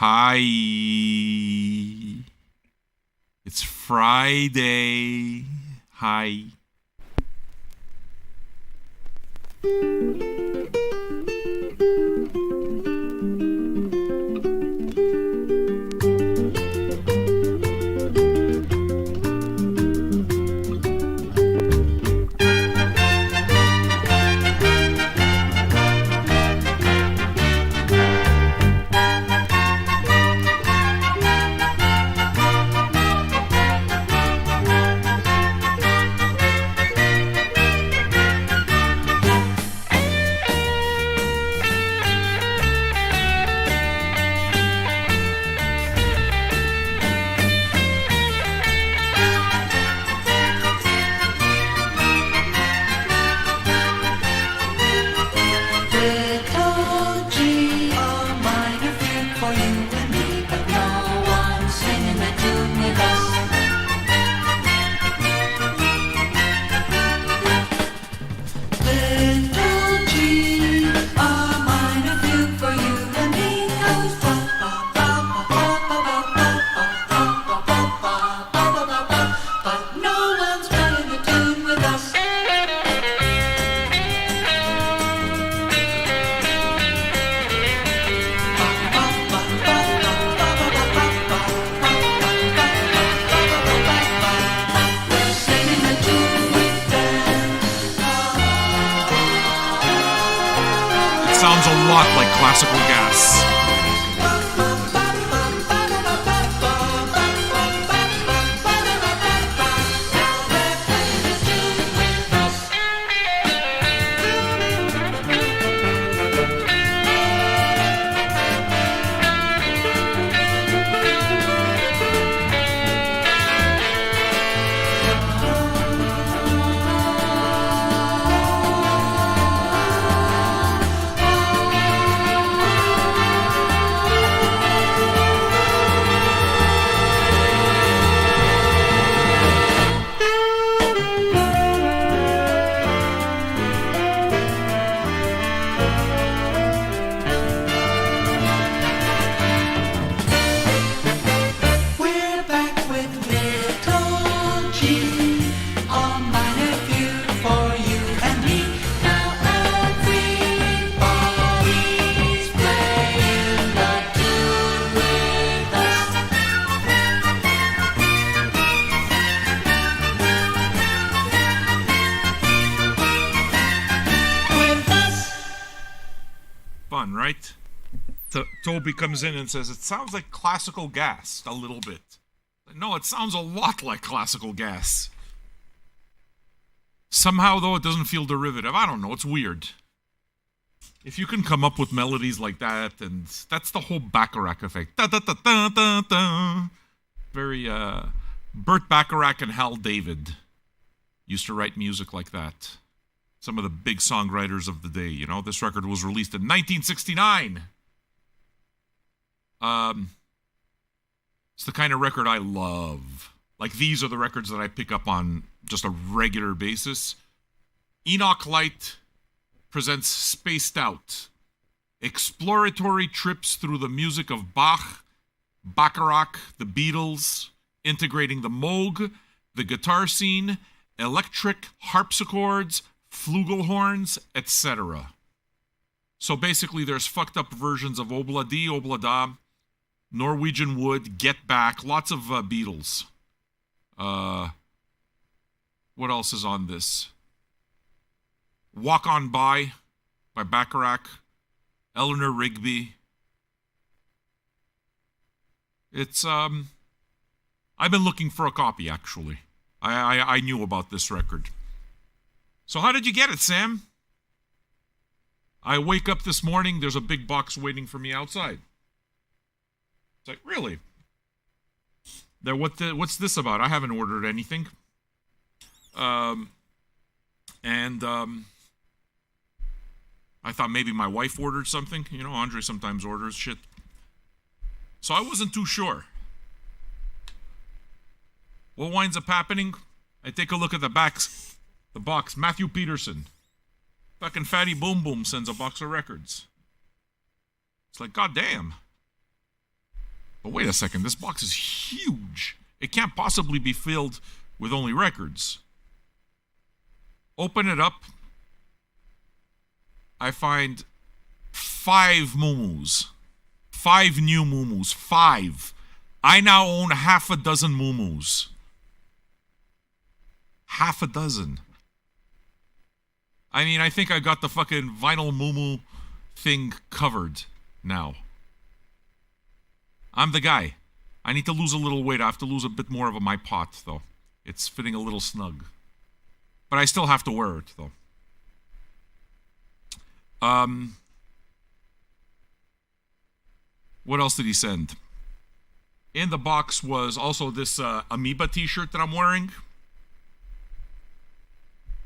Hi. It's Friday. Hi. Sounds a lot like classical gas. Fun, right? Toby comes in and says, it sounds like classical gas a little bit. No, it sounds a lot like classical gas. Somehow, though, it doesn't feel derivative. I don't know, it's weird. If you can come up with melodies like that, and that's the whole Bacharach effect. Da, da, da, da, da, da. Very, Burt Bacharach and Hal David used to write music like that. Some of the big songwriters of the day, you know. This record was released in 1969. It's the kind of record I love. Like, these are the records that I pick up on just a regular basis. Enoch Light presents Spaced Out. Exploratory trips through the music of Bach, Bacharach, the Beatles, integrating the Moog, the guitar scene, electric harpsichords, flugelhorns, etc. So basically there's fucked up versions of Obladi, Oblada, Norwegian Wood, Get Back, lots of Beatles. What else is on this? Walk On By Bacharach, Eleanor Rigby. It's, I've been looking for a copy, actually. I knew about this record. So how did you get it, Sam? I wake up this morning, there's a big box waiting for me outside. It's like, really? What's this about? I haven't ordered anything. I thought maybe my wife ordered something. You know, Andre sometimes orders shit. So I wasn't too sure. What winds up happening? I take a look at the box. Matthew Peterson. Fucking Fatty Boom Boom sends a box of records. It's like, goddamn. But wait a second, this box is huge. It can't possibly be filled with only records. Open it up. I find 5 Mumus. 5 new Mumus. 5. I now own half a dozen Mumus. Half a dozen. I mean, I think I got the fucking vinyl Mumu thing covered now. I'm the guy. I need to lose a little weight. I have to lose a bit more of my pot, though. It's fitting a little snug. But I still have to wear it, though. What else did he send? In the box was also this Amoeba t-shirt that I'm wearing,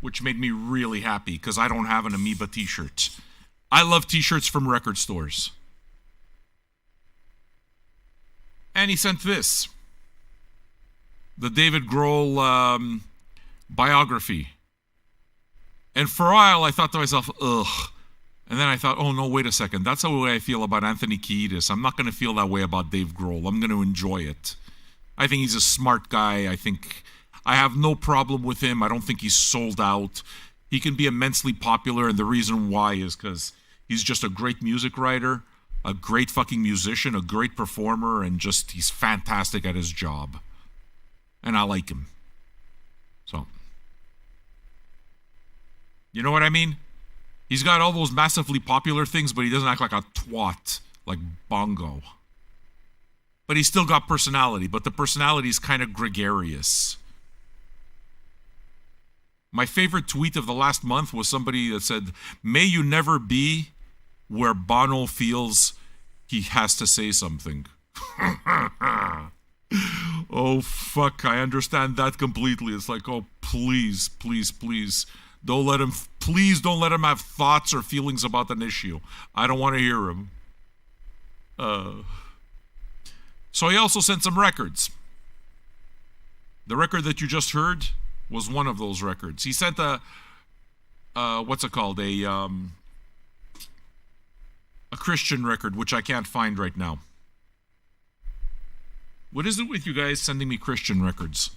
which made me really happy because I don't have an Amoeba t-shirt. I love t-shirts from record stores. And he sent this. The David Grohl biography. And for a while I thought to myself, ugh. And then I thought, oh no, wait a second. That's the way I feel about Anthony Kiedis. I'm not going to feel that way about Dave Grohl. I'm going to enjoy it. I think he's a smart guy. I have no problem with him. I don't think he's sold out. He can be immensely popular, and the reason why is because he's just a great music writer, a great fucking musician, a great performer, and just he's fantastic at his job. And I like him. So, you know what I mean? He's got all those massively popular things, but he doesn't act like a twat, like Bongo. But he's still got personality, but the personality is kind of gregarious. My favorite tweet of the last month was somebody that said, "May you never be where Bono feels he has to say something." Oh, fuck, I understand that completely. It's like, oh, please, please, please. Please don't let him have thoughts or feelings about an issue. I don't want to hear him. So he also sent some records. The record that you just heard was one of those records. He sent what's it called? A Christian record, which I can't find right now. What is it with you guys sending me Christian records?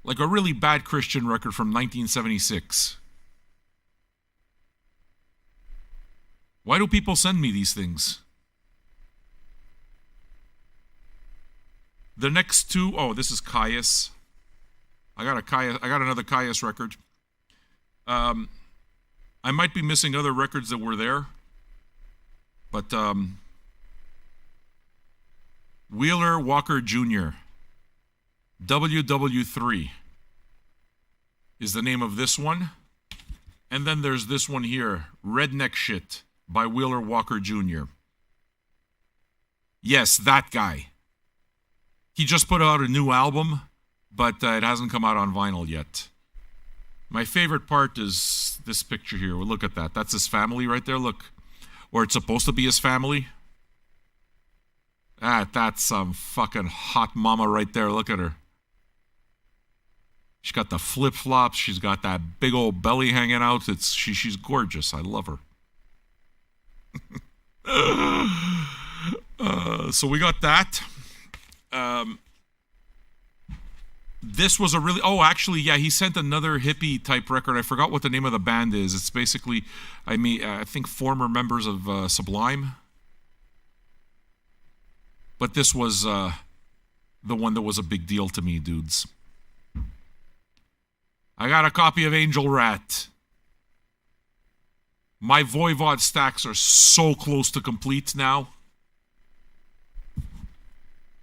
Like a really bad Christian record from 1976. Why do people send me these things? The next two, oh, this is Caius. I got another Caius record. I might be missing other records that were there. But Wheeler Walker Jr. WW3 is the name of this one. And then there's this one here, Redneck Shit by Wheeler Walker Jr. Yes, that guy. He just put out a new album, but it hasn't come out on vinyl yet. My favorite part is this picture here. Well, look at that. That's his family right there, look. Or it's supposed to be his family. That's some fucking hot mama right there. Look at her. She's got the flip-flops. She's got that big old belly hanging out. She's gorgeous. I love her. So we got that. This was a really... Oh, actually, yeah, he sent another hippie-type record. I forgot what the name of the band is. It's basically, I think former members of Sublime. But this was the one that was a big deal to me, dudes. I got a copy of Angel Rat. My Voivod stacks are so close to complete now.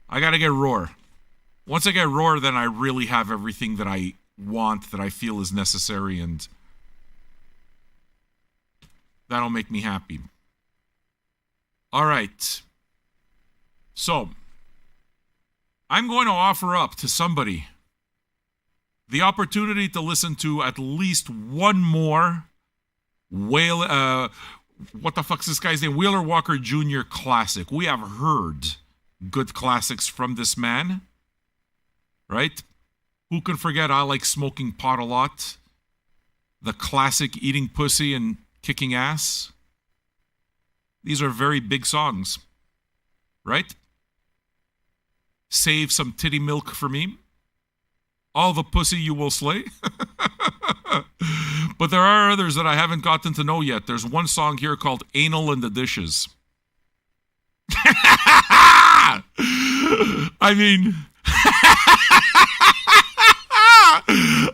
I gotta get Roar. Once I get Roar, then I really have everything that I want, that I feel is necessary, and that'll make me happy. All right. So, I'm going to offer up to somebody the opportunity to listen to at least one more what the fuck's this guy's name? Wheeler Walker Jr. classic. We have heard good classics from this man, right? Who can forget I Like Smoking Pot a Lot? The classic Eating Pussy and Kicking Ass. These are very big songs, right? Save some titty milk for me. All the pussy you will slay. But there are others that I haven't gotten to know yet. There's one song here called Anal in the Dishes. I mean,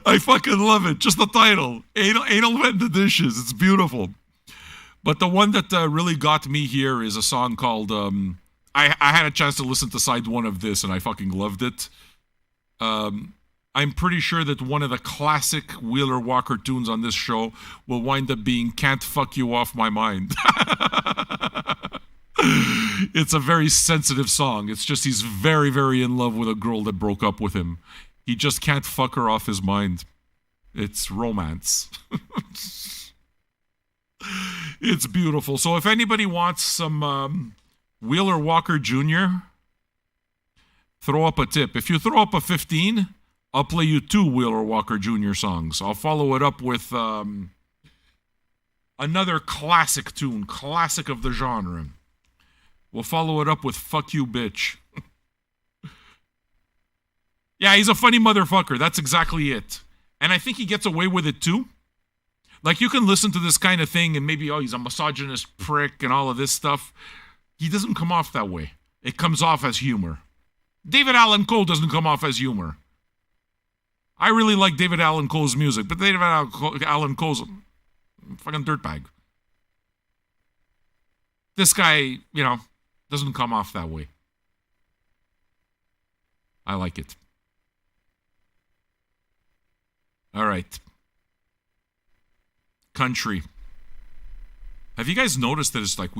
I fucking love it. Just the title. Anal in the Dishes. It's beautiful. But the one that really got me here is a song called, I had a chance to listen to side one of this and I fucking loved it. I'm pretty sure that one of the classic Wheeler Walker tunes on this show will wind up being Can't Fuck You Off My Mind. It's a very sensitive song. It's just he's very, very in love with a girl that broke up with him. He just can't fuck her off his mind. It's romance. It's beautiful. So if anybody wants some Wheeler Walker Jr., throw up a tip. If you throw up a 15, I'll play you 2 Wheeler Walker Jr. songs. I'll follow it up with another classic tune, classic of the genre. We'll follow it up with Fuck You Bitch. Yeah, he's a funny motherfucker. That's exactly it. And I think he gets away with it too. Like, you can listen to this kind of thing and maybe, oh, he's a misogynist prick and all of this stuff. He doesn't come off that way. It comes off as humor. David Allan Coe doesn't come off as humor. I really like David Allan Coe's music, but David Allan Coe's a fucking dirtbag. This guy, doesn't come off that way. I like it. All right. Country. Have you guys noticed that it's like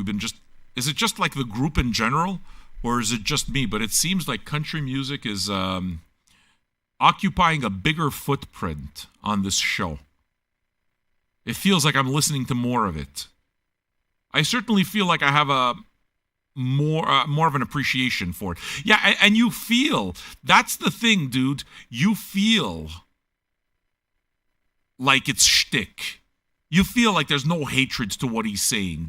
is it just like the group in general, or is it just me? But it seems like country music is occupying a bigger footprint on this show. It feels like I'm listening to more of it. I certainly feel like I have a more of an appreciation for it. Yeah, and you feel, that's the thing, dude. You feel like it's shtick. You feel like there's no hatred to what he's saying,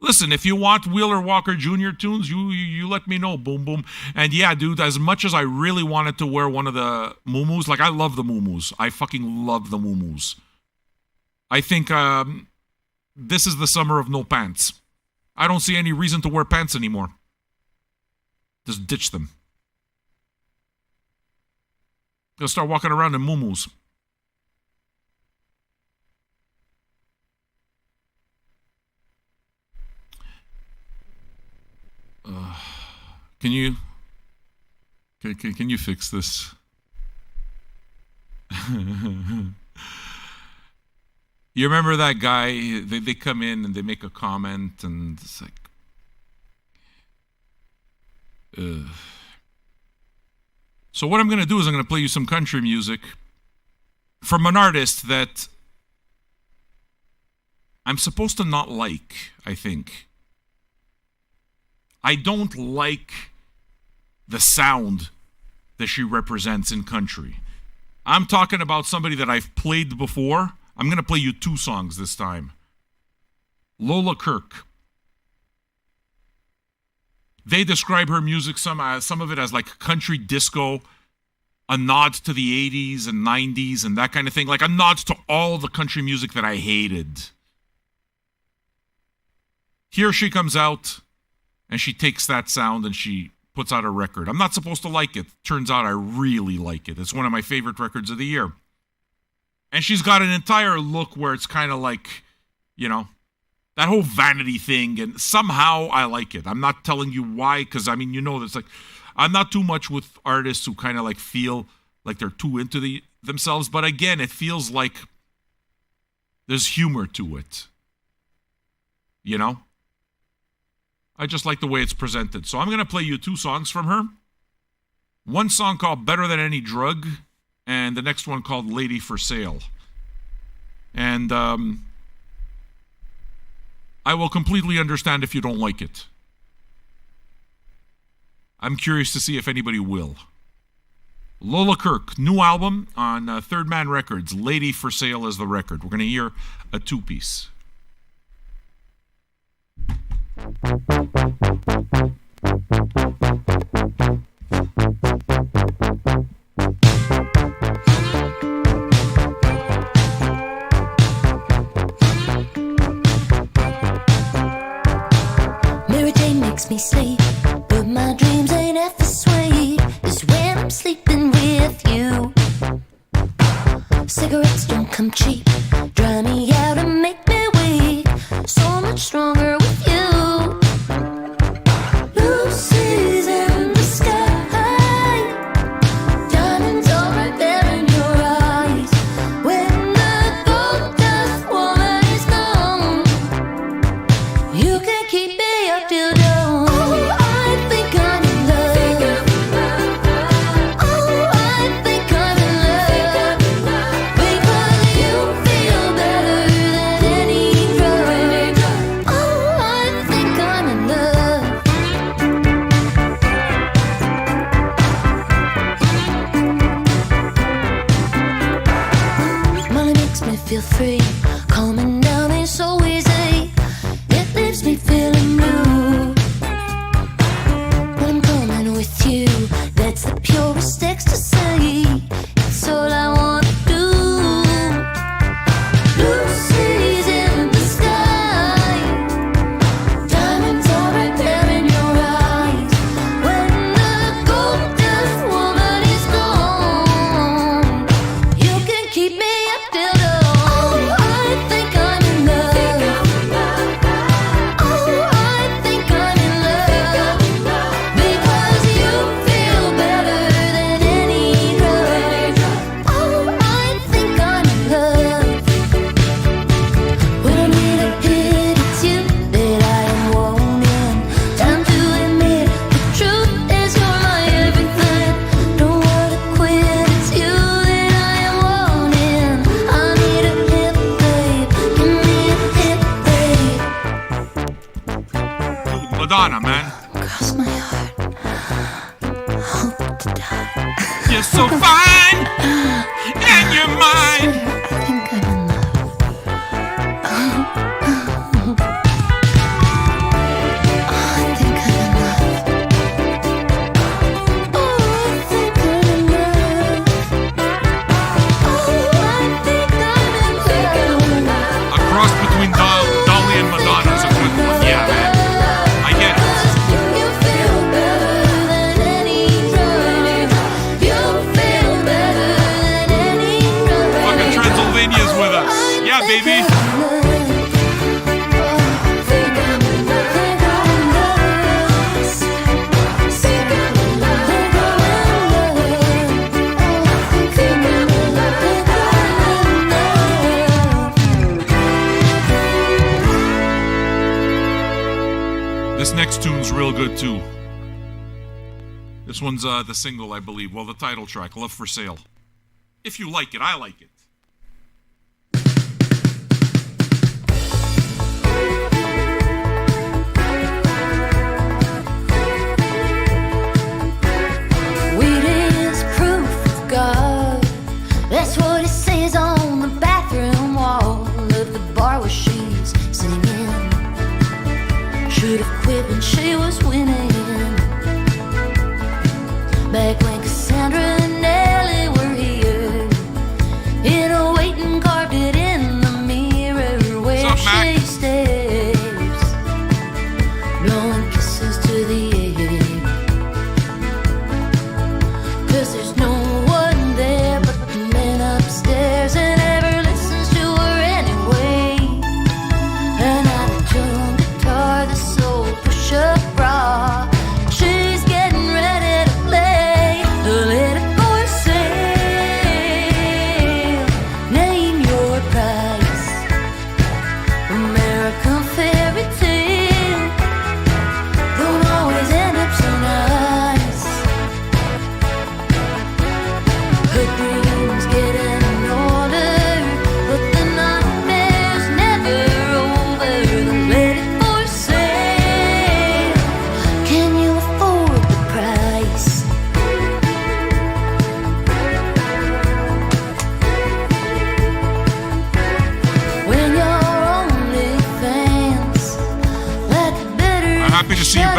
Listen, if you want Wheeler Walker Jr. tunes, you let me know. Boom, boom. And yeah, dude, as much as I really wanted to wear one of the muumuus, like I love the muumuus. I fucking love the muumuus. I think this is the summer of no pants. I don't see any reason to wear pants anymore. Just ditch them. They'll start walking around in muumuus. Can you fix this? You remember that guy? They come in and they make a comment and it's like, So what I'm going to do is I'm going to play you some country music from an artist that I'm supposed to not like, I think. I don't like the sound that she represents in country. I'm talking about somebody that I've played before. I'm going to play you 2 songs this time. Lola Kirk. They describe her music, some of it as like country disco, a nod to the 80s and 90s and that kind of thing. Like a nod to all the country music that I hated. Here she comes out and she takes that sound and she puts out a record. I'm not supposed to like it. Turns out I really like it. It's one of my favorite records of the year. And she's got an entire look where it's kind of like, that whole vanity thing. And somehow I like it. I'm not telling you why, because, it's like, I'm not too much with artists who kind of like feel like they're too into themselves. But again, it feels like there's humor to it. I just like the way it's presented. So I'm going to play you 2 songs from her. One song called Better Than Any Drug, and the next one called Lady for Sale. And I will completely understand if you don't like it. I'm curious to see if anybody will. Lola Kirk, new album on Third Man Records. Lady for Sale is the record. We're going to hear a two-piece. Mary Jane makes me sleep, but my dreams ain't half as sweet as when I'm sleeping with you. Cigarettes don't come cheap, dry me out and make me weak. So much stronger with you. Blue seas in the sky, diamonds all right there in your eyes. When the gold dust woman is gone, you can keep me up till dawn. Oh, I think I'm in love. Oh, I think I'm in love. Because you feel better than any drug. Oh, I think I'm in love. Molly makes me feel free. Calming down is so easy. It leaves me feeling blue. When I'm coming with you, that's the purest ecstasy. It's all I wanna do. Blue seas in the sky, diamonds all right there in your eyes. When the gold dust woman is gone, you can keep me up till dawn. Oh, I think I'm in love. Oh, I think I'm in love. Because you feel better than any drug. Oh, I think I'm in love. When I need a hit, it's you that I am wanting. Time to admit the truth is you're my everything. Don't wanna quit, it's you that I am wanting. I need a hit, babe. Give me a hit, babe. Madonna, man. Cross my heart. Hope to die. You're so fine, and you're mine. I think I'm in love. I think I'm in love. Oh, I think I'm in love. Oh, I think I'm in love. A cross between Dolly and Madonna is a good one. Yeah, man. I get it. You feel better than any drug. You feel better than any drug. Fucking Transylvania's with us. Yeah, baby. This next tune's real good too. This one's the single, I believe. Well, the title track, Love for Sale. If you like it, I like it. Weed is proof of God. That's what it says on the bathroom wall of the bar where she's singing. Should have quit when she was winning. Back when Cassandra and Nellie were here, in a waiting carved it in the mirror where What's up, Mac? she stares, blowing kisses to the air. 'Cause there's no one there but the man upstairs, and never listens to her anyway. And I tune guitar, the soul push-up bra.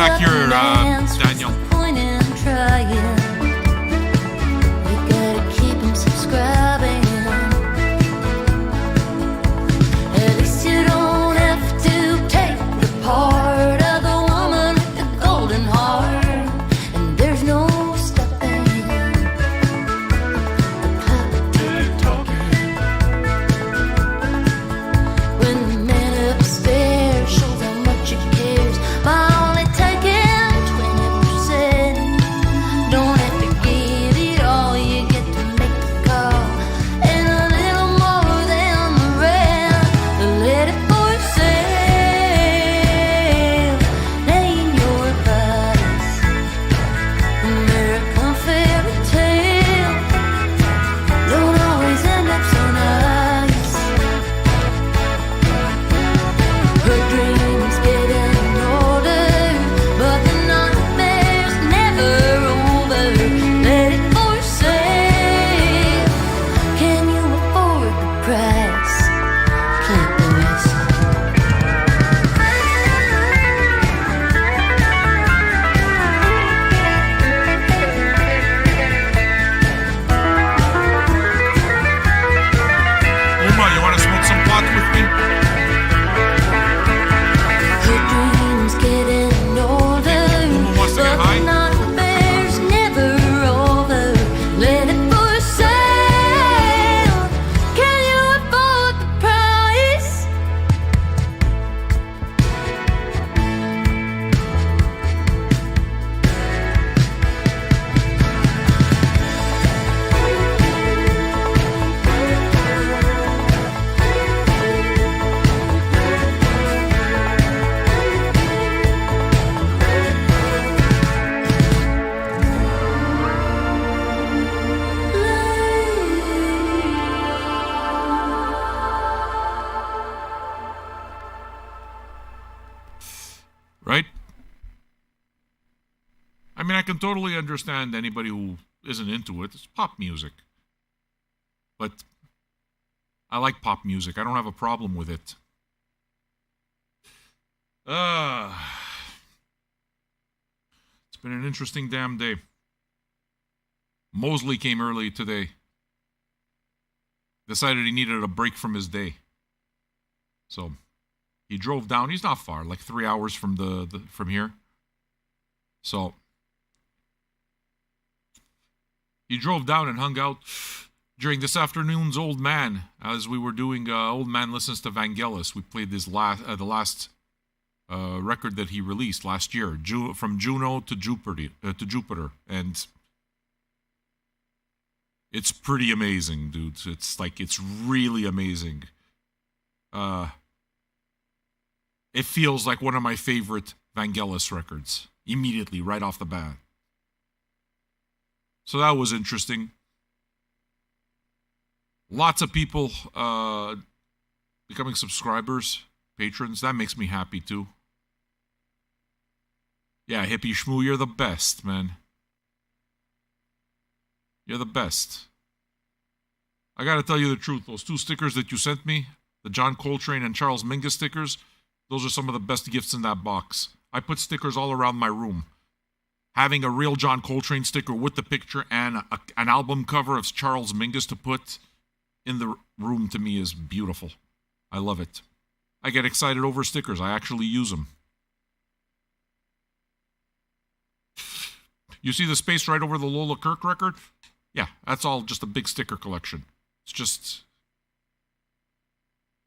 back here, Daniel. Point in trying. You gotta keep 'em subscribing. At least you don't have to take the part of the woman with the golden heart. And there's no stopping the clock tick-tocking. When the man upstairs shows how much he cares by only taking 20%. Don't have to give it all, you get to make the call. And a little more than the rest, let it for sale. Name your price. American fairy tale don't always end up so nice. Her dreams getting older, but the nightmare's never over. Let it for sale. Can you afford the price? Can't the rest. Uma, you want to smoke some pot with me? Her dreams getting older, Uma wants to but get the high? nightmare's never over. Let it for sale. Can you afford the price? Right? I mean, I can totally understand anybody who isn't into it. It's pop music. But I like pop music. I don't have a problem with it. It's been an interesting damn day. Mosley came early today. Decided he needed a break from his day. So he drove down. He's not far, like 3 hours from from here. So he drove down and hung out during this afternoon's Old Man, as we were doing Old Man Listens to Vangelis. We played the last record that he released last year, from Juno to Jupiter, and it's pretty amazing, dudes. It's really amazing. It feels like one of my favorite Vangelis records, immediately, right off the bat. So that was interesting. Lots of people becoming subscribers, patrons. That makes me happy, too. Yeah, Hippie Shmoo, you're the best, man. You're the best. I gotta tell you the truth. Those 2 stickers that you sent me, the John Coltrane and Charles Mingus stickers, those are some of the best gifts in that box. I put stickers all around my room. Having a real John Coltrane sticker with the picture and an album cover of Charles Mingus to put in the room, to me, is beautiful. I love it. I get excited over stickers. I actually use them. You see the space right over the Lola Kirk record? Yeah, that's all just a big sticker collection. It's just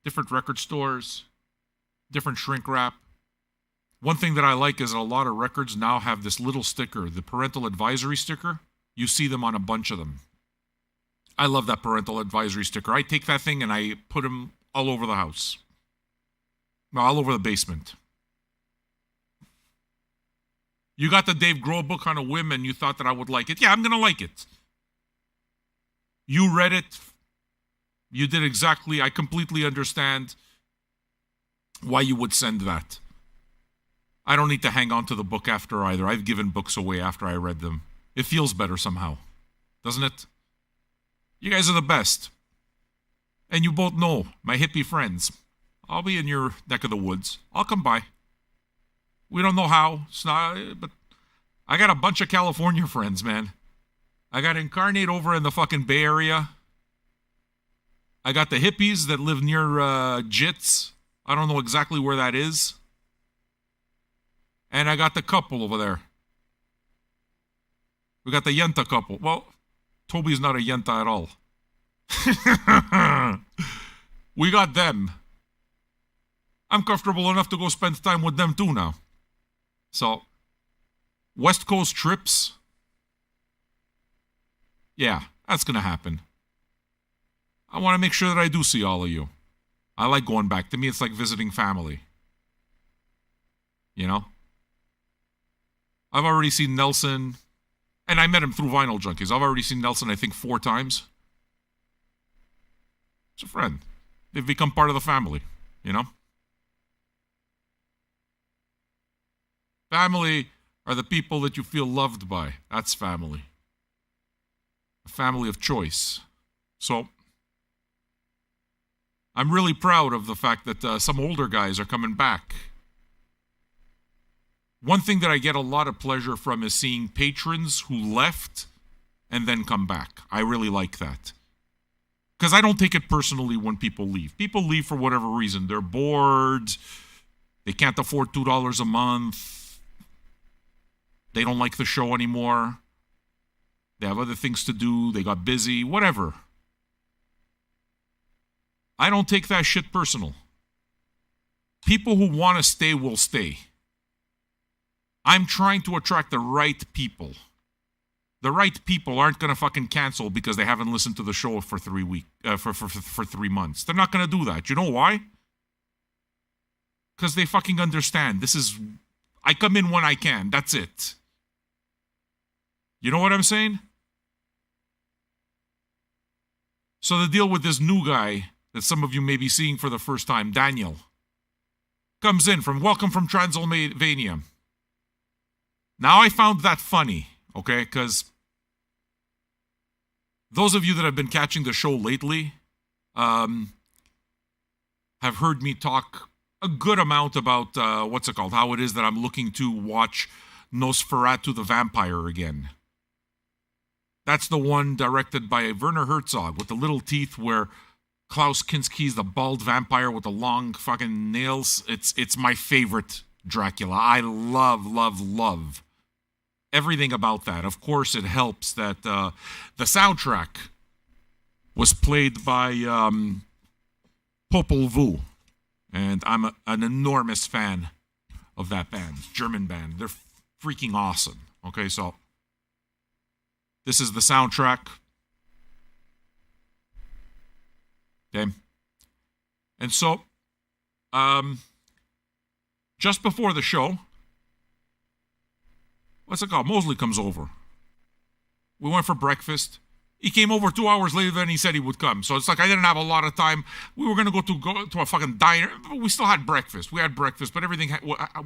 different record stores, different shrink wrap. One thing that I like is a lot of records now have this little sticker, the parental advisory sticker. You see them on a bunch of them. I love that parental advisory sticker. I take that thing and I put them all over the house. Well, all over the basement. You got the Dave Grohl book on a whim and you thought that I would like it. Yeah, I'm going to like it. You read it. You did exactly. I completely understand why you would send that. I don't need to hang on to the book after either. I've given books away after I read them. It feels better somehow. Doesn't it? You guys are the best. And you both know, my hippie friends, I'll be in your neck of the woods. I'll come by. We don't know how. It's not, but I got a bunch of California friends, man. I got Incarnate over in the fucking Bay Area. I got the hippies that live near Jits. I don't know exactly where that is. And I got the couple over there. We got the Yenta couple. Well, Toby's not a Yenta at all. We got them. I'm comfortable enough to go spend time with them too now. So, West Coast trips. Yeah, that's going to happen. I want to make sure that I do see all of you. I like going back. To me, it's like visiting family. You know? I've already seen Nelson, and I met him through Vinyl Junkies. I've already seen Nelson, I think, 4 times. It's a friend. They've become part of the family, you know? Family are the people that you feel loved by. That's family. A family of choice. So, I'm really proud of the fact that some older guys are coming back. One thing that I get a lot of pleasure from is seeing patrons who left and then come back. I really like that. Because I don't take it personally when people leave. People leave for whatever reason. They're bored. They can't afford $2 a month. They don't like the show anymore. They have other things to do. They got busy. Whatever. I don't take that shit personal. People who want to stay will stay. I'm trying to attract the right people. The right people aren't going to fucking cancel because they haven't listened to the show for 3 weeks, for 3 months. They're not going to do that. You know why? Because they fucking understand. I come in when I can. That's it. You know what I'm saying? So the deal with this new guy that some of you may be seeing for the first time, Daniel, comes in welcome from Transylvania. Now I found that funny, okay? Because those of you that have been catching the show lately have heard me talk a good amount about, how it is that I'm looking to watch Nosferatu the Vampire again. That's the one directed by Werner Herzog with the little teeth where Klaus Kinski's the bald vampire with the long fucking nails. It's my favorite Dracula. I love everything about that. Of course, it helps that the soundtrack was played by Popol Vuh. And I'm an enormous fan of that band. German band. They're freaking awesome. Okay, so this is the soundtrack. Okay. And so, just before the show, Mosley comes over. We went for breakfast. He came over 2 hours later than he said he would come. So it's like I didn't have a lot of time. We were going to go to a fucking diner. But we still had breakfast. We had breakfast, but everything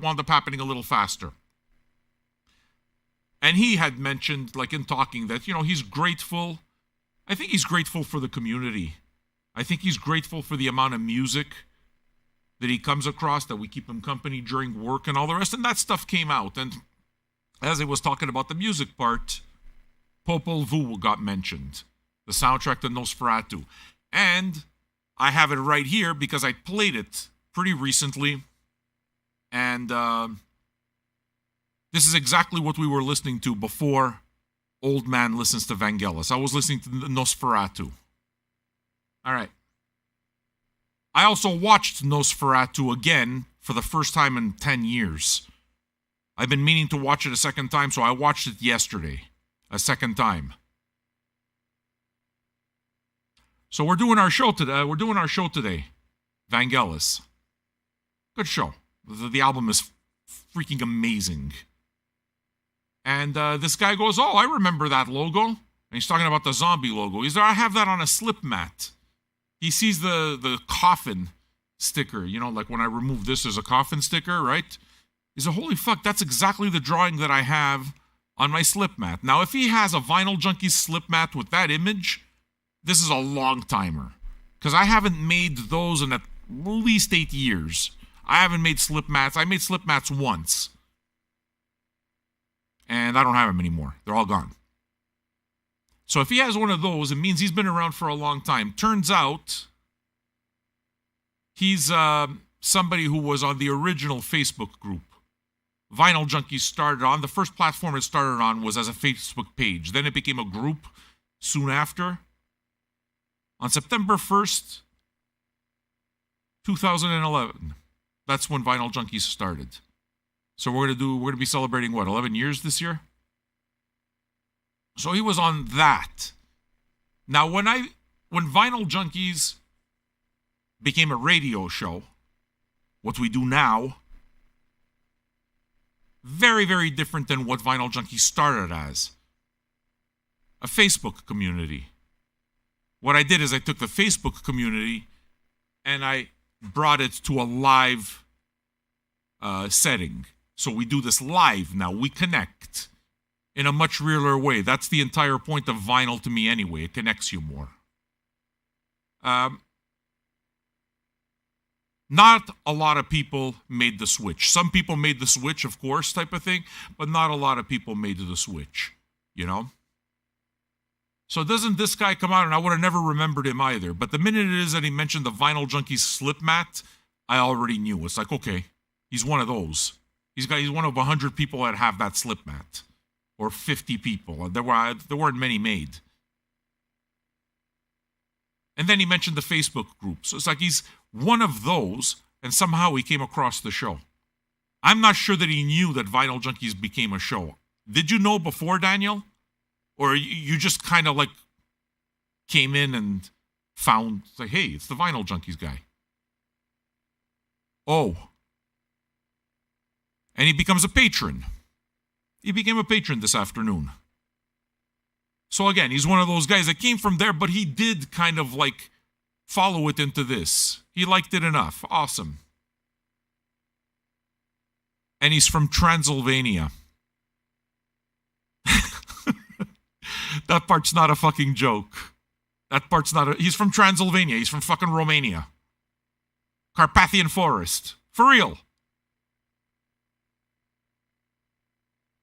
wound up happening a little faster. And he had mentioned, like in talking, that, he's grateful. I think he's grateful for the community. I think he's grateful for the amount of music that he comes across, that we keep him company during work and all the rest. And that stuff came out. And as I was talking about the music part, Popol Vuh got mentioned. The soundtrack to Nosferatu. And I have it right here because I played it pretty recently. And this is exactly what we were listening to before Old Man Listens to Vangelis. I was listening to Nosferatu. All right. I also watched Nosferatu again for the first time in 10 years. I've been meaning to watch it a second time, so I watched it yesterday. A second time. So we're doing our show today. Vangelis. Good show. The album is freaking amazing. And this guy goes, "Oh, I remember that logo." And he's talking about the zombie logo. He's there, "I have that on a slip mat." He sees the coffin sticker. Like when I remove this, there's a coffin sticker, right? He's like, "Holy fuck, that's exactly the drawing that I have on my slip mat." Now, if he has a Vinyl Junkies slip mat with that image, this is a long timer. Because I haven't made those in at least 8 years. I haven't made slip mats. I made slip mats once. And I don't have them anymore. They're all gone. So if he has one of those, it means he's been around for a long time. Turns out he's somebody who was on the original Facebook group. Vinyl Junkies started on. The first platform it started on was as a Facebook page. Then it became a group soon after. On September 1st, 2011. That's when Vinyl Junkies started. So we're gonna be celebrating what, 11 years this year? So he was on that. Now when Vinyl Junkies became a radio show, what we do now, very, very different than what Vinyl Junkies started as. A Facebook community. What I did is I took the Facebook community and I brought it to a live setting. So we do this live now. We connect in a much realer way. That's the entire point of vinyl to me anyway. It connects you more. Not a lot of people made the switch. Some people made the switch, of course, type of thing, but not a lot of people made the switch, you know? So doesn't this guy come out, and I would have never remembered him either, but the minute it is that he mentioned the Vinyl Junkies slip mat, I already knew. It's like, okay, he's one of those. He's one of 100 people that have that slip mat, or 50 people. There weren't many made. And then he mentioned the Facebook group. So it's like he's one of those, and somehow he came across the show. I'm not sure that he knew that Vinyl Junkies became a show. Did you know before, Daniel? Or you just kind of like came in and found, like, hey, it's the Vinyl Junkies guy. Oh. And he becomes a patron. He became a patron this afternoon. So again, he's one of those guys that came from there, but he did kind of like follow it into this. He liked it enough. Awesome. And he's from Transylvania. That part's not a fucking joke. He's from Transylvania. He's from fucking Romania. Carpathian Forest. For real.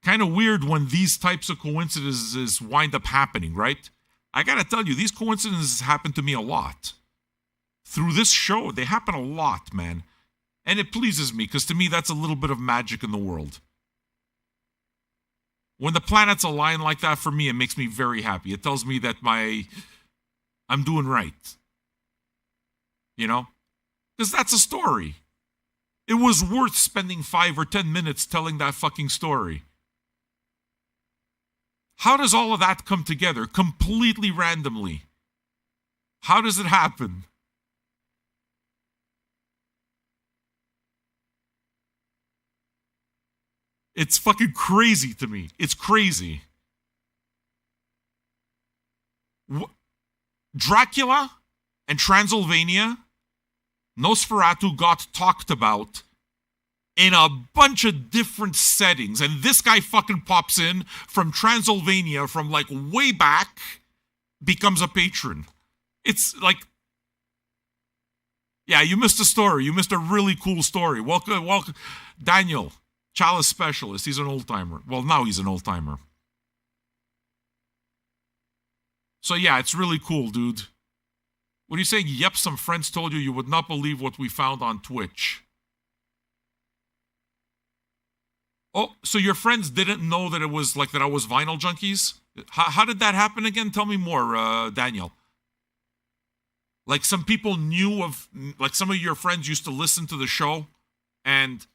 Kind of weird when these types of coincidences wind up happening, right? I gotta tell you, these coincidences happen to me a lot. Through this show, they happen a lot, man. And it pleases me, because to me, that's a little bit of magic in the world. When the planets align like that, for me, it makes me very happy. It tells me that I'm doing right. You know? Because that's a story. It was worth spending 5 or 10 minutes telling that fucking story. How does all of that come together completely randomly? How does it happen? It's fucking crazy to me. It's crazy. Dracula and Transylvania, Nosferatu got talked about in a bunch of different settings. And this guy fucking pops in from Transylvania from like way back, becomes a patron. It's like, yeah, you missed a story. You missed a really cool story. Welcome, Daniel. Chalice Specialist, he's an old-timer. Well, now he's an old-timer. So yeah, it's really cool, dude. What are you saying? Yep, some friends told you would not believe what we found on Twitch. Oh, so your friends didn't know that it was like that I was Vinyl Junkies? How did that happen again? Tell me more, Daniel. Like some people knew of, like some of your friends used to listen to the show and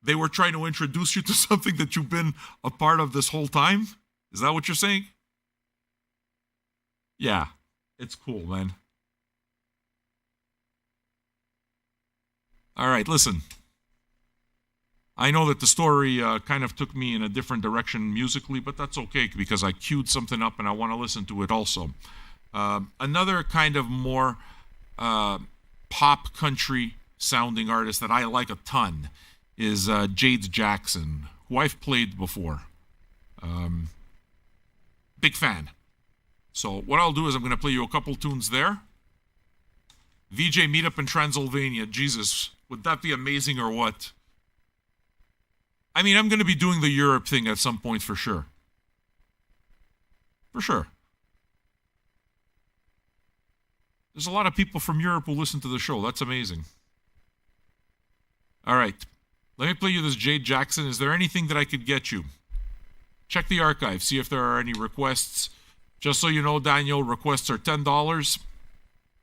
they were trying to introduce you to something that you've been a part of this whole time? Is that what you're saying? Yeah, it's cool, man. All right, listen. I know that the story kind of took me in a different direction musically, but that's okay because I queued something up and I want to listen to it also. Another kind of more pop country sounding artist that I like a ton is Jade Jackson, who I've played before. Big fan. So what I'll do is I'm going to play you a couple tunes there. VJ meetup in Transylvania. Jesus, would that be amazing or what? I mean, I'm going to be doing the Europe thing at some point for sure. For sure. There's a lot of people from Europe who listen to the show. That's amazing. All right. Let me play you this Jade Jackson. Is there anything that I could get you? Check the archive. See if there are any requests. Just so you know, Daniel, requests are $10.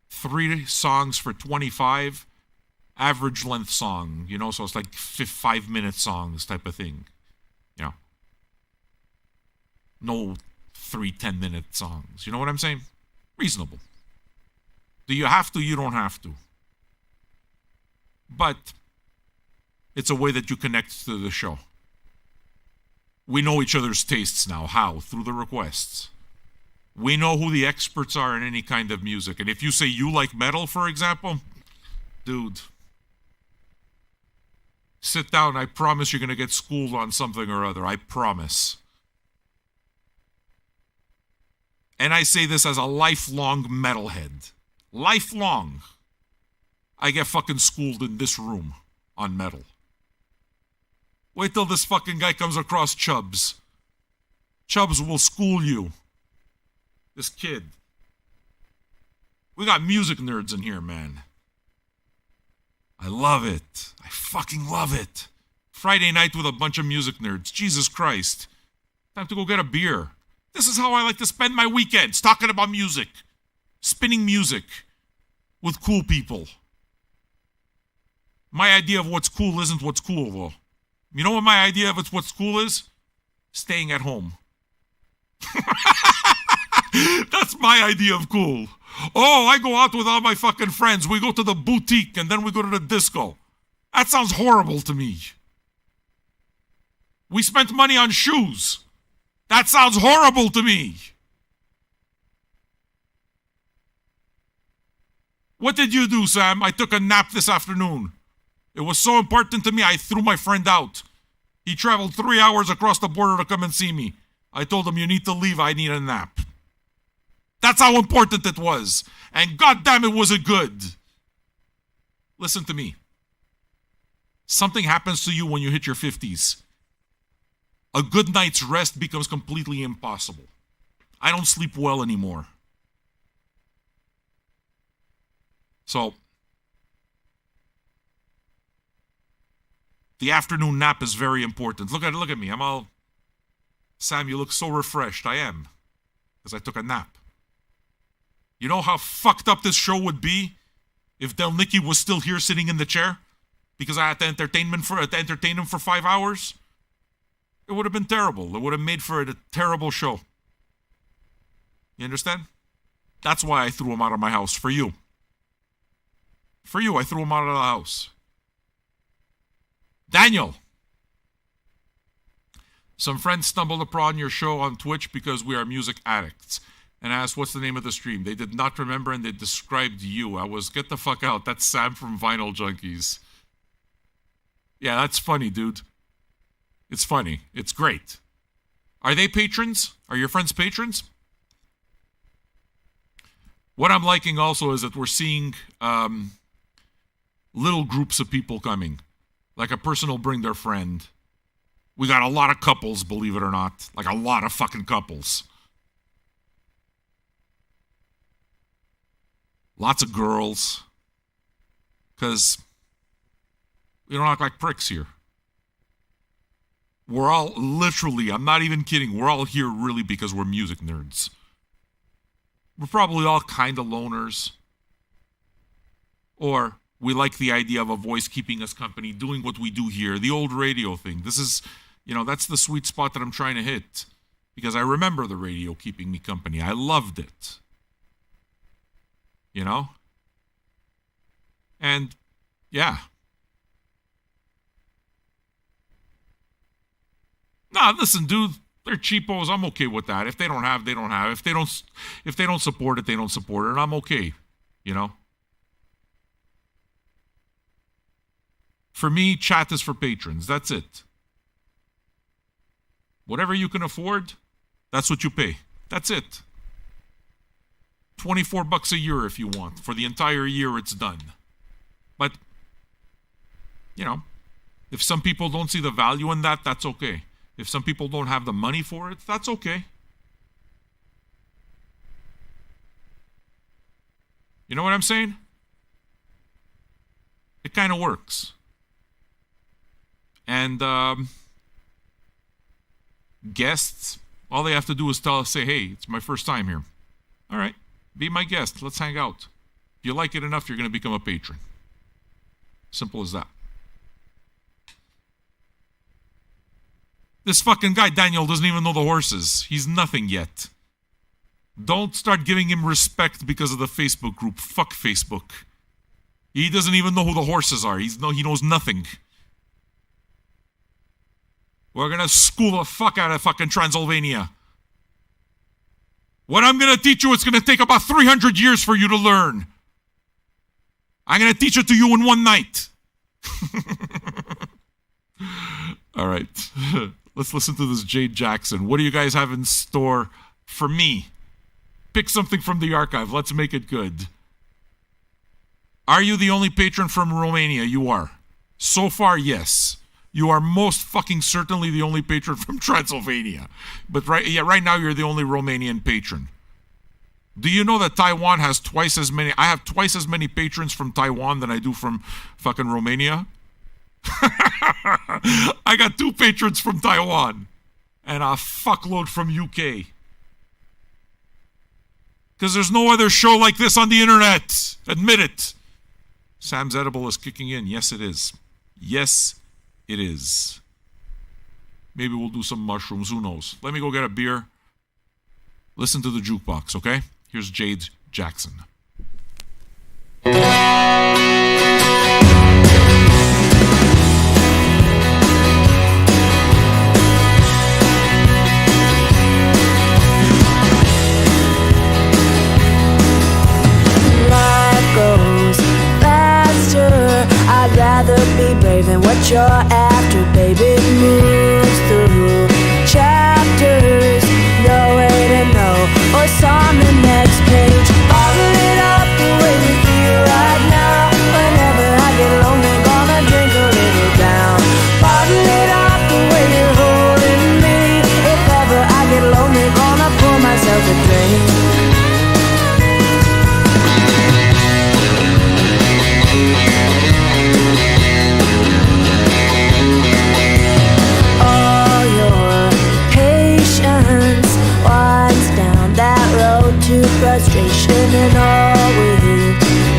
3 songs for $25. Average length song. You know, so it's like 5-minute songs type of thing. You know. No 3 10-minute songs. You know what I'm saying? Reasonable. Do you have to? You don't have to. But it's a way that you connect to the show. We know each other's tastes now. How? Through the requests. We know who the experts are in any kind of music. And if you say you like metal, for example, dude, sit down. I promise you're going to get schooled on something or other. I promise. And I say this as a lifelong metalhead. Lifelong. I get fucking schooled in this room on metal. Wait till this fucking guy comes across Chubbs. Chubbs will school you. This kid. We got music nerds in here, man. I love it. I fucking love it. Friday night with a bunch of music nerds. Jesus Christ. Time to go get a beer. This is how I like to spend my weekends, talking about music. Spinning music with cool people. My idea of what's cool isn't what's cool, though. You know what my idea of what's cool is? Staying at home. That's my idea of cool. Oh, I go out with all my fucking friends. We go to the boutique and then we go to the disco. That sounds horrible to me. We spent money on shoes. That sounds horrible to me. What did you do, Sam? I took a nap this afternoon. It was so important to me, I threw my friend out. He traveled 3 hours across the border to come and see me. I told him, you need to leave, I need a nap. That's how important it was. And goddamn it, was it good. Listen to me. Something happens to you when you hit your 50s. A good night's rest becomes completely impossible. I don't sleep well anymore. So, the afternoon nap is very important. Look at me. I'm all, Sam, you look so refreshed. I am. Because I took a nap. You know how fucked up this show would be if Del Nicky was still here sitting in the chair? Because I had to entertain him for 5 hours? It would have been terrible. It would have made for a terrible show. You understand? That's why I threw him out of my house. For you. For you, I threw him out of the house. Daniel. Some friends stumbled upon your show on Twitch because we are music addicts and asked what's the name of the stream. They did not remember and they described you. I was, get the fuck out. That's Sam from Vinyl Junkies. Yeah, that's funny, dude. It's funny. It's great. Are they patrons? Are your friends patrons? What I'm liking also is that we're seeing little groups of people coming. Like a person will bring their friend. We got a lot of couples, believe it or not. Like a lot of fucking couples. Lots of girls. Because we don't act like pricks here. We're all literally, I'm not even kidding, we're all here really because we're music nerds. We're probably all kind of loners. Or we like the idea of a voice keeping us company, doing what we do here, the old radio thing. This is, that's the sweet spot that I'm trying to hit. Because I remember the radio keeping me company. I loved it. And, yeah. Nah, listen, dude. They're cheapos. I'm okay with that. If they don't have, they don't have. If they don't support it, they don't support it. And I'm okay. For me, chat is for patrons. That's it. Whatever you can afford, that's what you pay. That's it. $24 a year if you want. For the entire year, it's done. But, if some people don't see the value in that, that's okay. If some people don't have the money for it, that's okay. You know what I'm saying? It kind of works. And guests, all they have to do is say, hey, it's my first time here. All right, be my guest. Let's hang out. If you like it enough, you're going to become a patron. Simple as that. This fucking guy, Daniel, doesn't even know the horses. He's nothing yet. Don't start giving him respect because of the Facebook group. Fuck Facebook. He doesn't even know who the horses are. He knows nothing. We're gonna school the fuck out of fucking Transylvania. What I'm gonna teach you, it's gonna take about 300 years for you to learn. I'm gonna teach it to you in one night. All right. Let's listen to this Jade Jackson. What do you guys have in store for me? Pick something from the archive. Let's make it good. Are you the only patron from Romania? You are. So far, yes. You are most fucking certainly the only patron from Transylvania. But right now you're the only Romanian patron. Do you know that Taiwan has twice as many? I have twice as many patrons from Taiwan than I do from fucking Romania. I got 2 patrons from Taiwan and a fuckload from UK. Because there's no other show like this on the internet. Admit it. Sam's edible is kicking in. Yes, it is. Yes, it is. Maybe we'll do some mushrooms. Who knows? Let me go get a beer. Listen to the jukebox, okay? Here's Jade Jackson. I'd rather be brave than what you're after, baby. It moves through chapters, no way to know what's on the next page. Bottle it up the way we feel right now. Whenever I get lonely, gonna drink a little down. Bottle it up the way you're holding me. If ever I get lonely, gonna pour myself a drink. Frustration and all we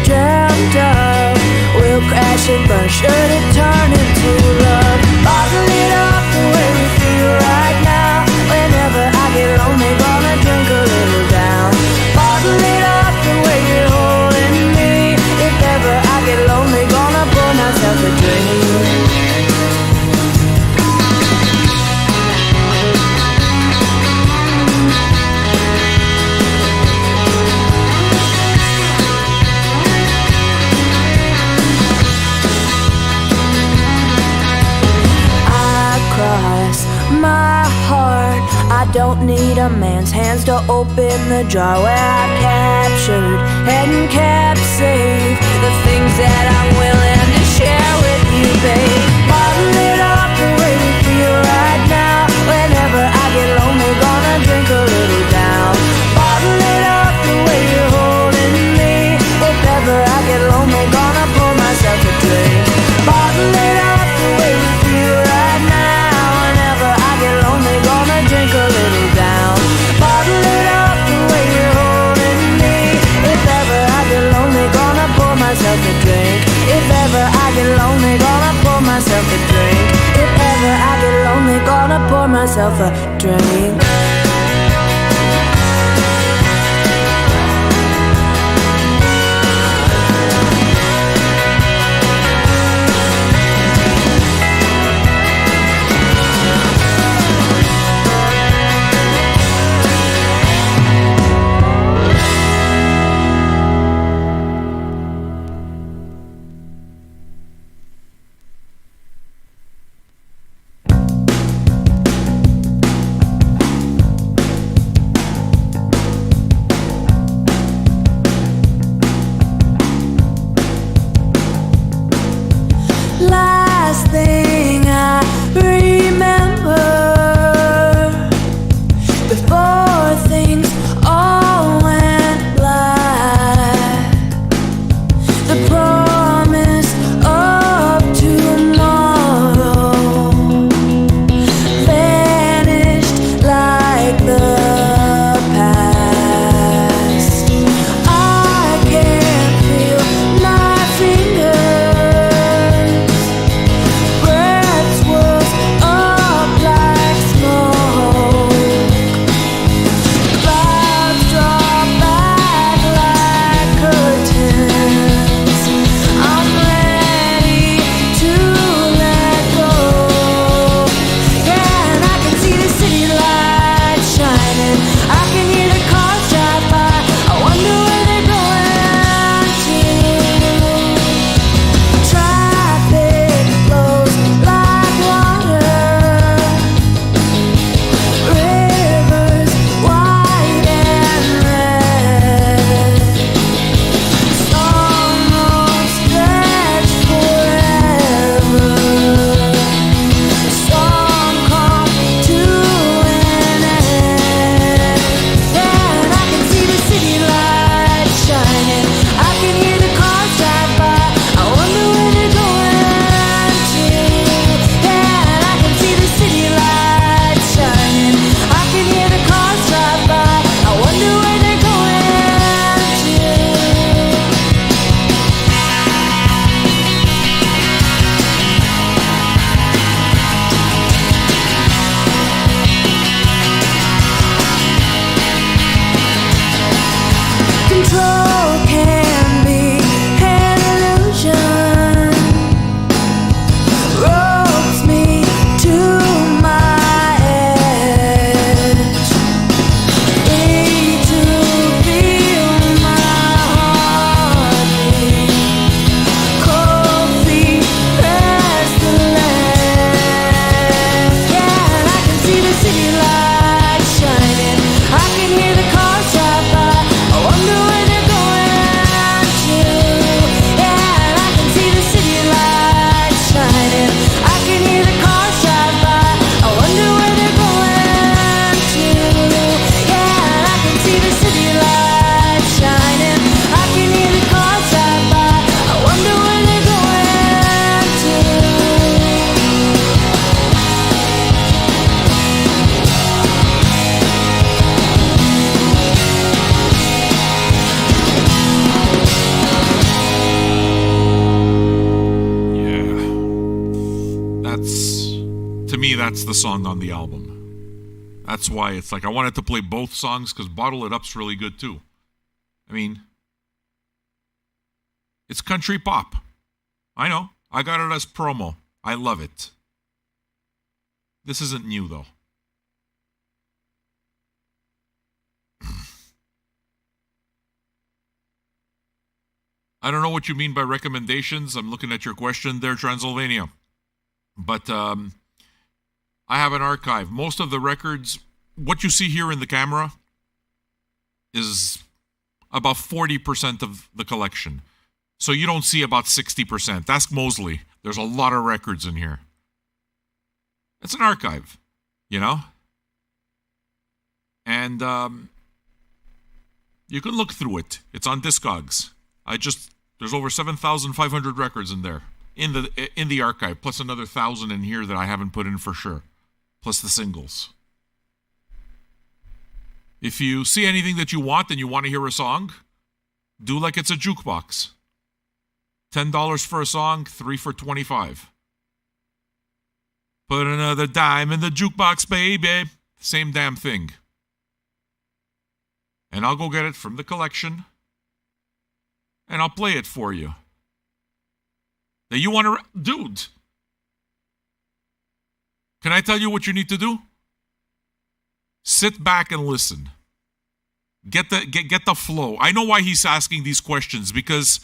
dreamt of will crash and burn, sure to turn into love. Bottle it up the way we feel right now. Whenever I get lonely, gonna drink a little down. Bottle it up the way you're holding me. If ever I get lonely, gonna pour myself a drink. My heart, I don't need a man's hands to open the jar where I've captured and kept safe the things that I'm willing to share with you, babe. Bottle it up the way we feel right now. Whenever I get lonely, gonna drink a little down. Bottle it up the way you're holding me. If ever I get lonely, gonna pour myself a drink. Bottle it up the way we feel right now. Gonna drink a little down. Bottle it up the way you're holding me. If ever I get lonely, gonna pour myself a drink. If ever I get lonely, gonna pour myself a drink. If ever I get lonely, gonna pour myself a drink. me, that's the song on the album. That's why it's like I wanted to play both songs because Bottle It Up's really good too. I mean, it's country pop. I know. I got it as promo. I love it. This isn't new though. I don't know what you mean by recommendations. I'm looking at your question there, Transylvania. But I have an archive. Most of the records, what you see here in the camera is about 40% of the collection. So you don't see about 60%. Ask Mosley. There's a lot of records in here. It's an archive, you know? And you can look through it. It's on Discogs. There's over 7,500 records in there. In the archive, plus another 1,000 in here that I haven't put in for sure. Plus the singles. If you see anything that you want and you want to hear a song, do like it's a jukebox. $10 for a song, 3 for $25. Put another dime in the jukebox, baby. Same damn thing. And I'll go get it from the collection. And I'll play it for you. Now you want to... Dude. Can I tell you what you need to do? Sit back and listen. Get the flow. I know why he's asking these questions, because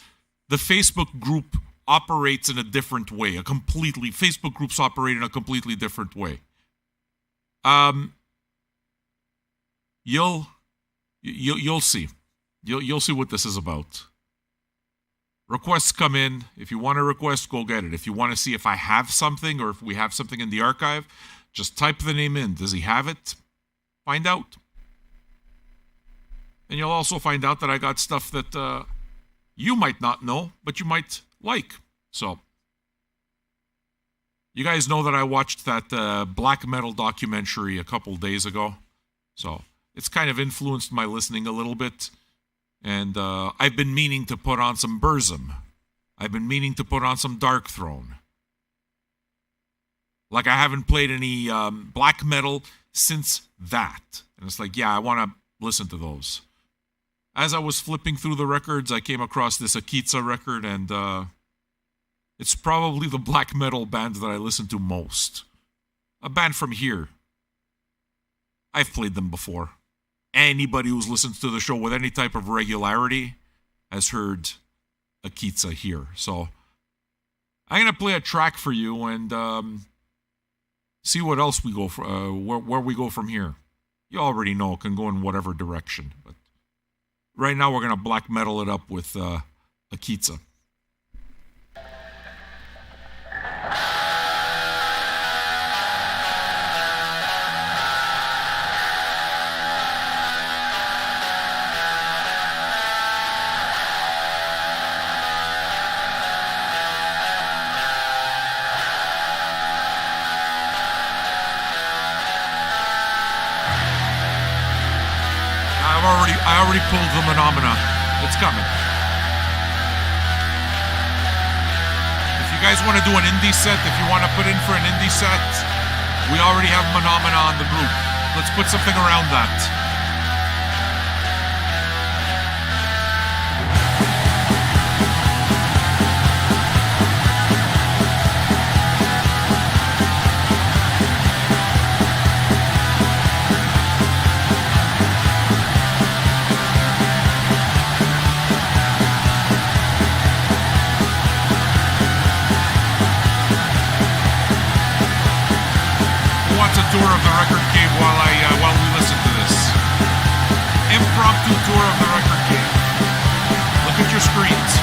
the Facebook group operates in a different way. Facebook groups operate in a completely different way. You'll see. You'll see what this is about. Requests come in. If you want a request, go get it. If you want to see if I have something or if we have something in the archive, just type the name in. Does he have it? Find out. And you'll also find out that I got stuff that you might not know, but you might like. So, you guys know that I watched that black metal documentary a couple days ago. So, it's kind of influenced my listening a little bit. And I've been meaning to put on some Burzum. I've been meaning to put on some Dark Throne. Like I haven't played any black metal since that. And it's like, yeah, I want to listen to those. As I was flipping through the records, I came across this Akitsa record, and it's probably the black metal band that I listen to most. A band from here. I've played them before. Anybody who's listened to the show with any type of regularity has heard Akitsa here. So I'm going to play a track for you and see what else we go for, where we go from here. You already know it can go in whatever direction. But right now we're going to black metal it up with Akitsa. I already pulled the Phenomena. It's coming. If you guys want to do an indie set, if you want to put in for an indie set, we already have Phenomena on the group. Let's put something around that. Tour of the record cave while we listen to this. Impromptu tour of the record cave. Look at your screens.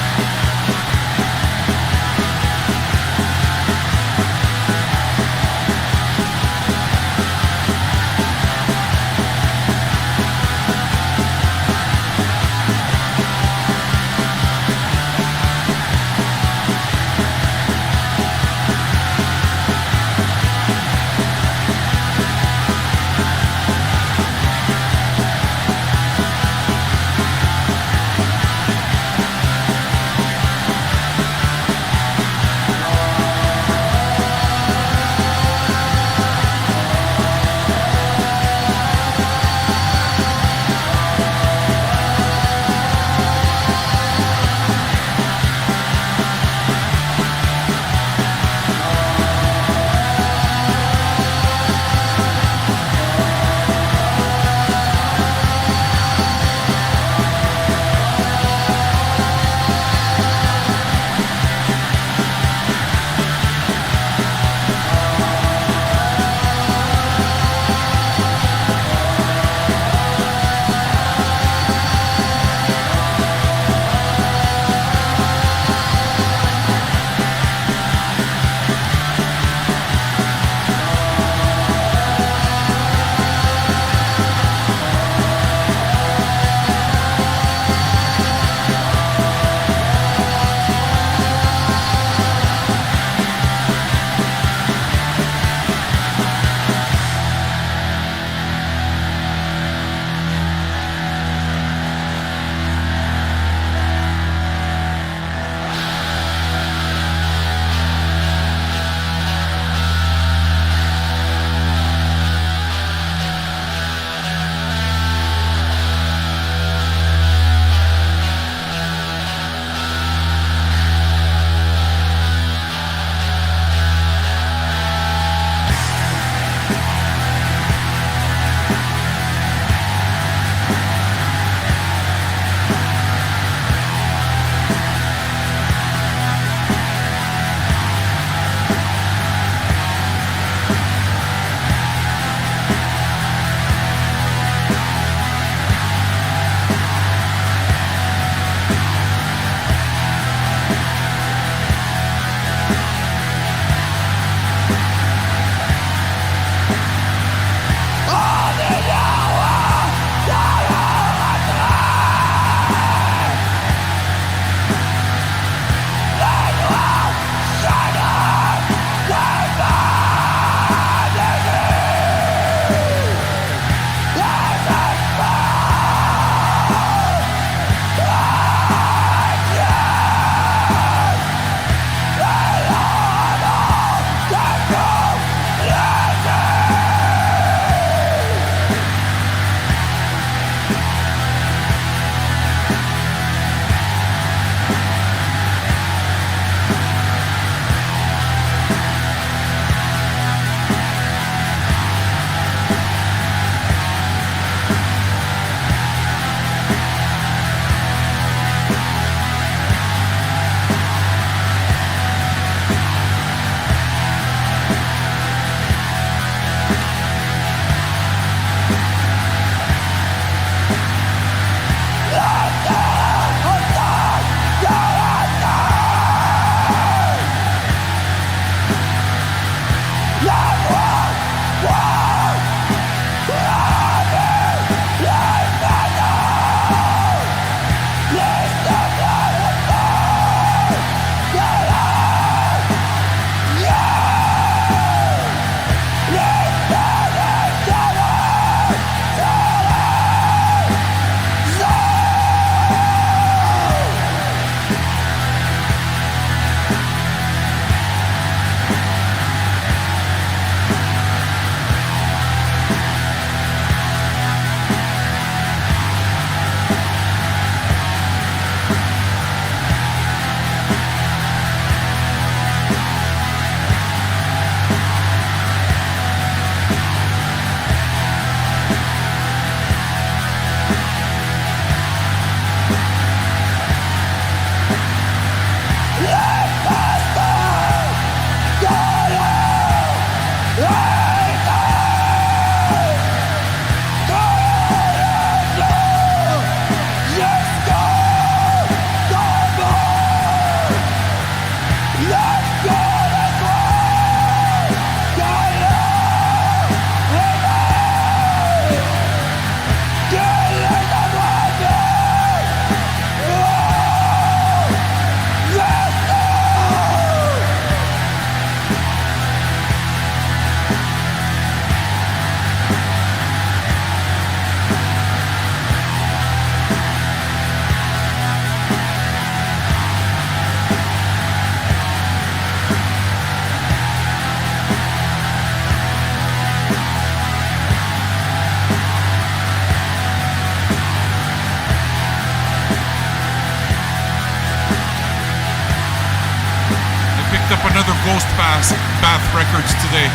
picked up another Ghost Bath Records today.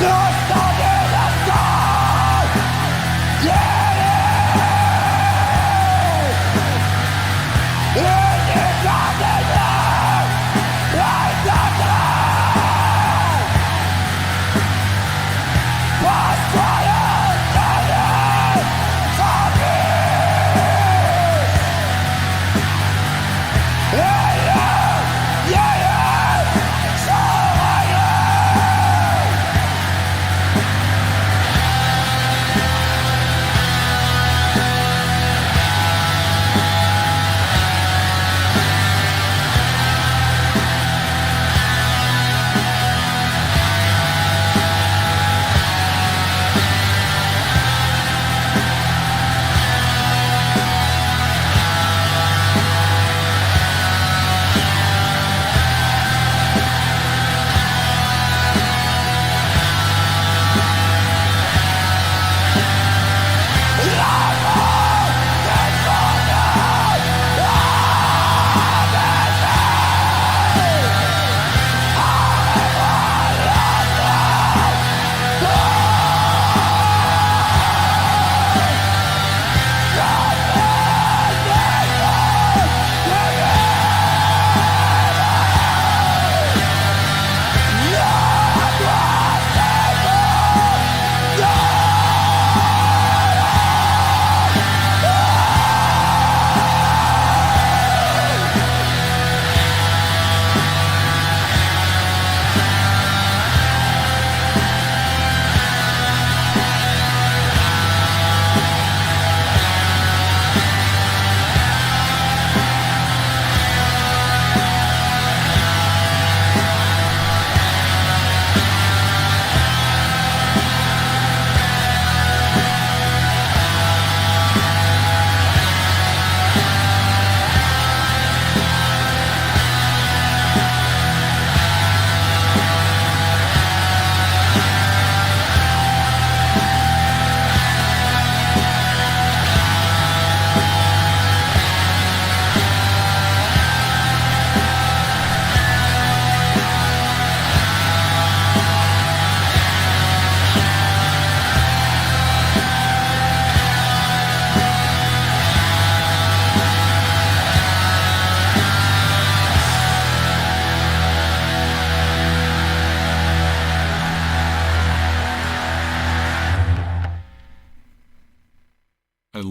I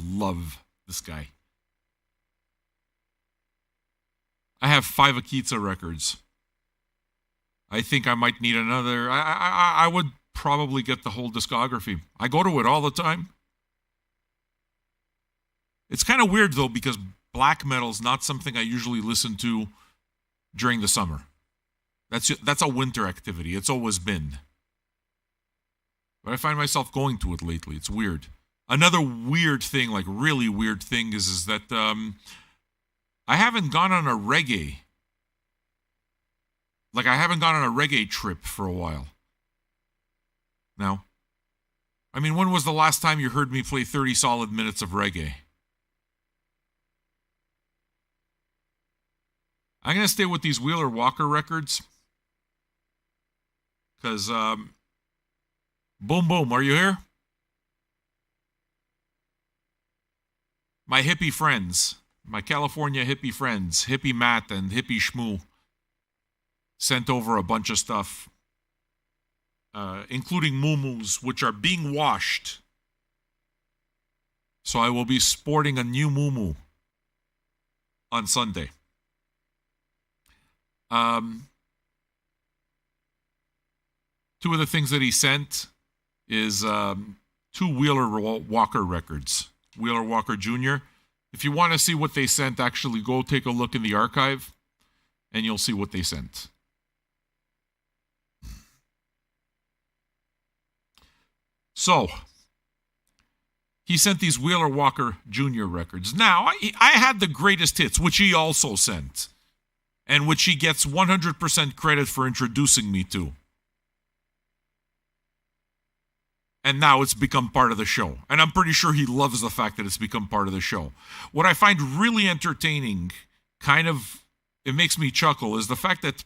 love this guy. I have 5 Akitsa records. I think I might need another. I would probably get the whole discography. I go to it all the time. It's kind of weird, though, because black metal's not something I usually listen to during the summer. That's a winter activity. It's always been. But I find myself going to it lately. It's weird. Another weird thing, like really weird thing, is that I haven't gone on a reggae. Like, I haven't gone on a reggae trip for a while. Now, I mean, when was the last time you heard me play 30 solid minutes of reggae? I'm going to stay with these Wheeler Walker records. Because, Boom Boom, are you here? My hippie friends, my California hippie friends, Hippie Matt and Hippie Shmoo, sent over a bunch of stuff, including muumuus, which are being washed. So I will be sporting a new muumu on Sunday. Two of the things that he sent is 2 Wheeler Walker records. Wheeler Walker Jr. If you want to see what they sent, actually go take a look in the archive, and you'll see what they sent. So, he sent these Wheeler Walker Jr. records. Now, I had the greatest hits, which he also sent, and which he gets 100% credit for introducing me to. And now it's become part of the show. And I'm pretty sure he loves the fact that it's become part of the show. What I find really entertaining, it makes me chuckle, is the fact that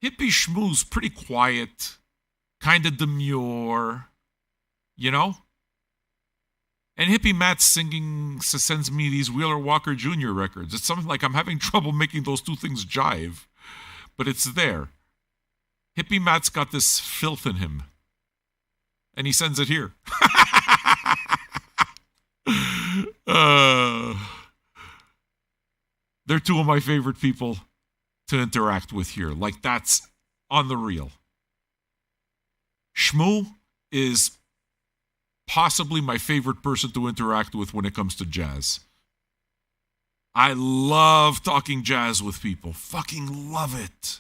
Hippie Schmoo's pretty quiet, kind of demure, you know? And Hippie Matt singing sends me these Wheeler Walker Jr. records. It's something like I'm having trouble making those two things jive, but it's there. Hippie Matt's got this filth in him, and he sends it here. They're two of my favorite people to interact with here. Like, that's on the real. Shmoo is possibly my favorite person to interact with when it comes to jazz. I love talking jazz with people. Fucking love it.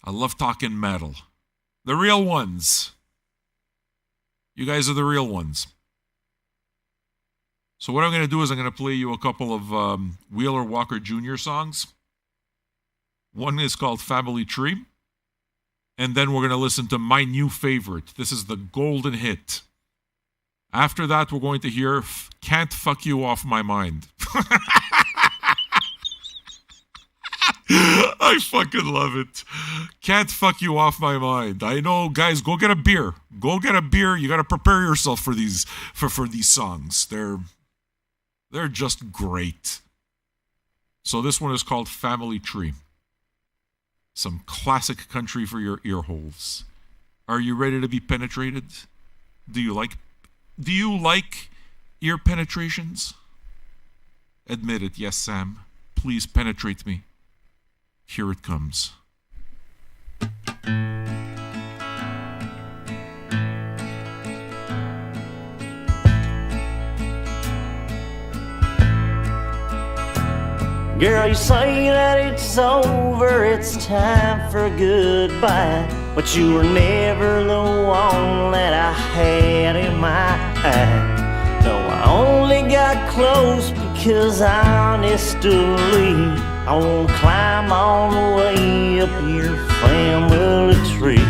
I love talking metal. The real ones. You guys are the real ones. So what I'm going to do is I'm going to play you a couple of Wheeler Walker Jr. songs. One is called Family Tree. And then we're going to listen to my new favorite. This is the golden hit. After that, we're going to hear Can't Fuck You Off My Mind. I fucking love it. Can't Fuck You Off My Mind. I know, guys, go get a beer. Go get a beer. You got to prepare yourself for these for these songs. They're just great. So this one is called Family Tree. Some classic country for your ear holes. Are you ready to be penetrated? Do you like ear penetrations? Admit it, yes, Sam. Please penetrate me. Here it comes. Girl, you say that it's over, it's time for goodbye, but you were never the one that I had in my eye. No, I only got close because honestly, I wanna climb all the way up your family tree.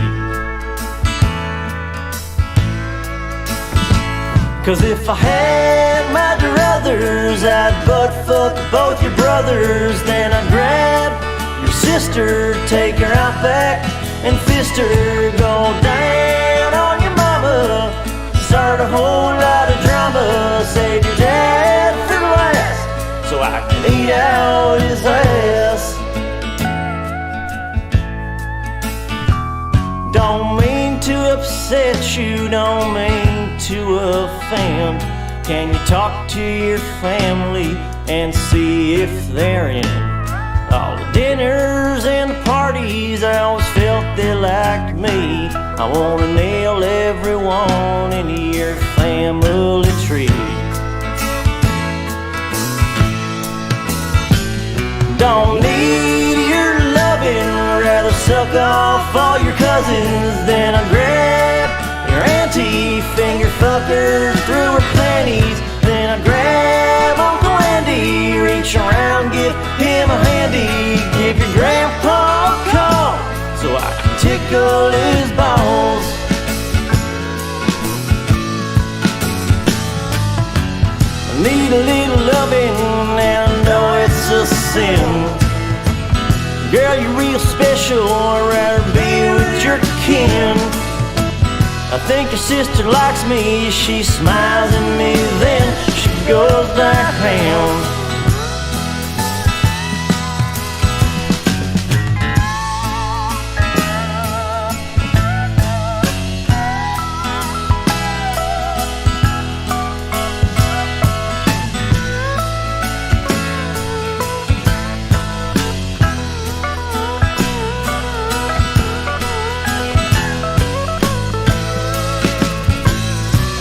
'Cause if I had my druthers, I'd butt fuck both your brothers. Then I'd grab your sister, take her out back, and fist her. Go down on your mama, start a whole lot of drama. Save your dad for last, so I can eat out his ass. Don't mean to upset you, don't mean to offend. Can you talk to your family and see if they're in? All the dinners and the parties, I always felt they liked me. I wanna nail everyone into your family tree. Don't need your loving, rather suck off all your cousins. Then I grab your auntie, finger fucker through her panties. Then I grab Uncle Andy, reach around, give him a handy. Give your grandpa a call, so I can tickle his balls. I need a little loving, and I know it's a sin. Girl, you're real special, I'd rather be with your kin. I think your sister likes me, she smiles at me, then she goes down.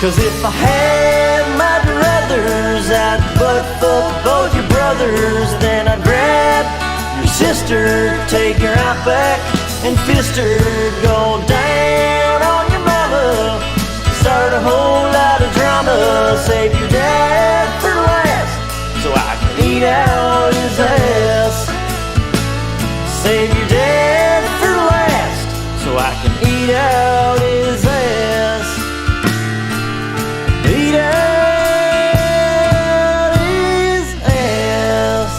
'Cause if I had my druthers, I'd butt fuck both your brothers. Then I'd grab your sister, take her out back, and fist her. Go down on your mama, start a whole lot of drama. Save your dad for last, so I can eat out his ass. Save your dad for last, so I can eat out his ass. Eat out his ass.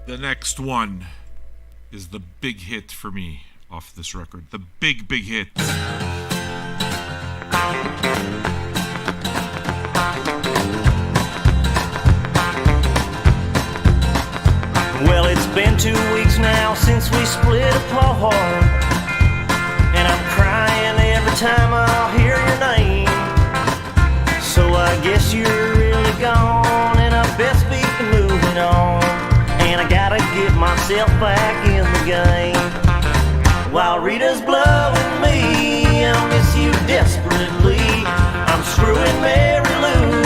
The next one is the big hit for me off this record. The big hit. Well, it's been 2 weeks now since we split apart, and I'm crying every time I hear your name. So I guess you're really gone, and I best be moving on. And I gotta get myself back in the game. While Rita's blowing me, I miss you desperately. I'm screwing Mary Lou,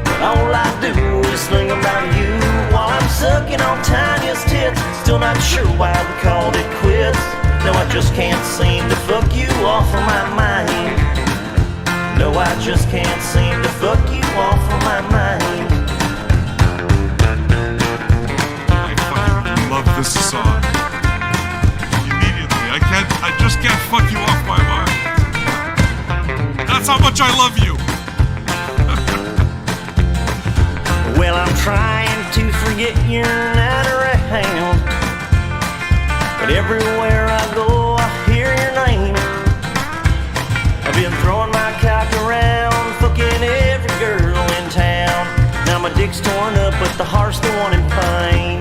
but all I do is think about you while I'm sucking on Tanya's tits. Still not sure why we called it quits. No, I just can't seem to fuck you off of my mind. No, I just can't seem to fuck you off of my mind. I fucking love this song. Immediately, I just can't fuck you off my mind. That's how much I love you. Well, I'm trying to forget you're not around, but everywhere I go, I hear your name. I've been throwing my cock around, fucking every girl in town. Now my dick's torn up, but the heart's the one in pain.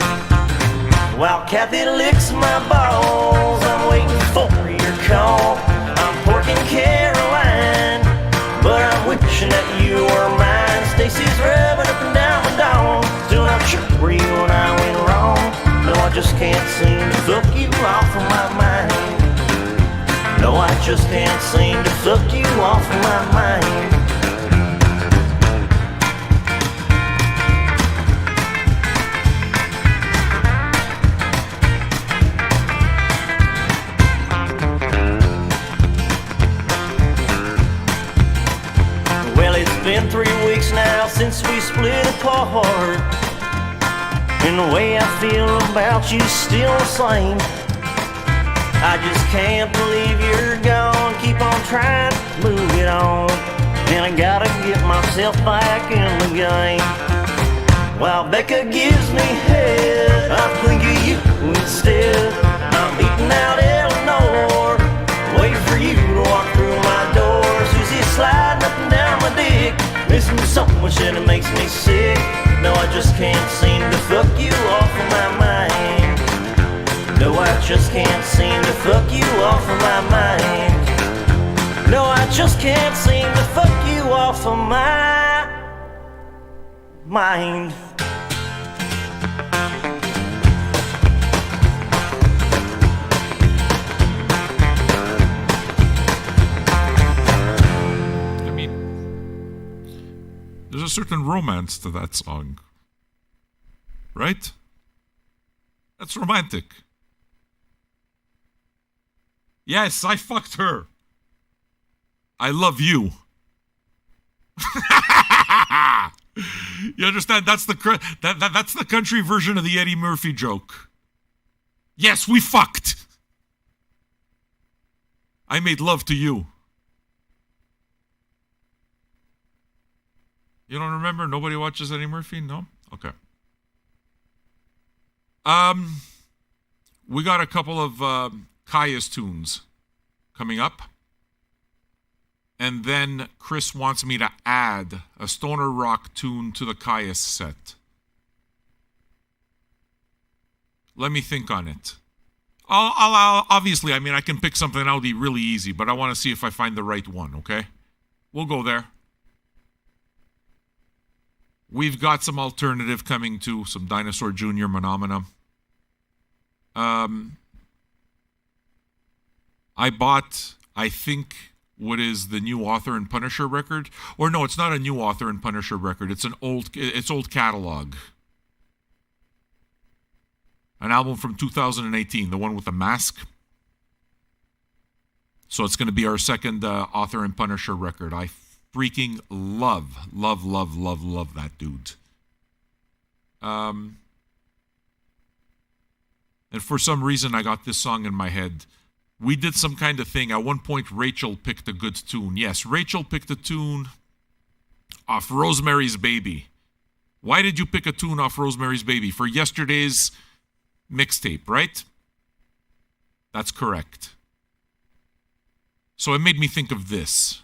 While Kathy licks my balls, I'm waiting for your call. I'm porking Caroline, but I'm wishing that you were mine. Stacy's rubbing up and down my dome. Still not sure where you and I went wrong. No, I just can't seem to fuck you off of my mind. No, I just can't seem to fuck you off of my mind. Well, it's been 3 weeks now since we split apart, and the way I feel about you still the same. I just can't believe you're gone. Keep on trying to move it on, and I gotta get myself back in the game. While Becca gives me head, I think of you instead. I'm beating out Eleanor, waiting for you to walk through my door. Susie's sliding up and down my dick, missing so much that it makes me sick. No, I just can't seem to fuck you off of my mind. No, I just can't seem to fuck you off of my mind. No, I just can't seem to fuck you off of my mind. I mean, there's a certain romance to that song. Right? That's romantic. Yes, I fucked her. I love you. You understand? That's the country version of the Eddie Murphy joke. Yes, we fucked. I made love to you. You don't remember? Nobody watches Eddie Murphy? No? Okay. We got a couple of Kaya's tunes coming up. And then Chris wants me to add a stoner rock tune to the Kaya's set. Let me think on it. I'll obviously, I mean, I can pick something out really easy, but I want to see if I find the right one, okay? We'll go there. We've got some alternative coming too, some Dinosaur Jr. Phenomena. I bought, I think, what is the new Author and Punisher record? Or no, it's not a new Author and Punisher record. It's old catalog. An album from 2018, the one with the mask. So it's going to be our second Author and Punisher record. I freaking love that dude. And for some reason, I got this song in my head. We did some kind of thing. At one point, Rachel picked a good tune. Yes, Rachel picked a tune off Rosemary's Baby. Why did you pick a tune off Rosemary's Baby? For yesterday's mixtape, right? That's correct. So it made me think of this.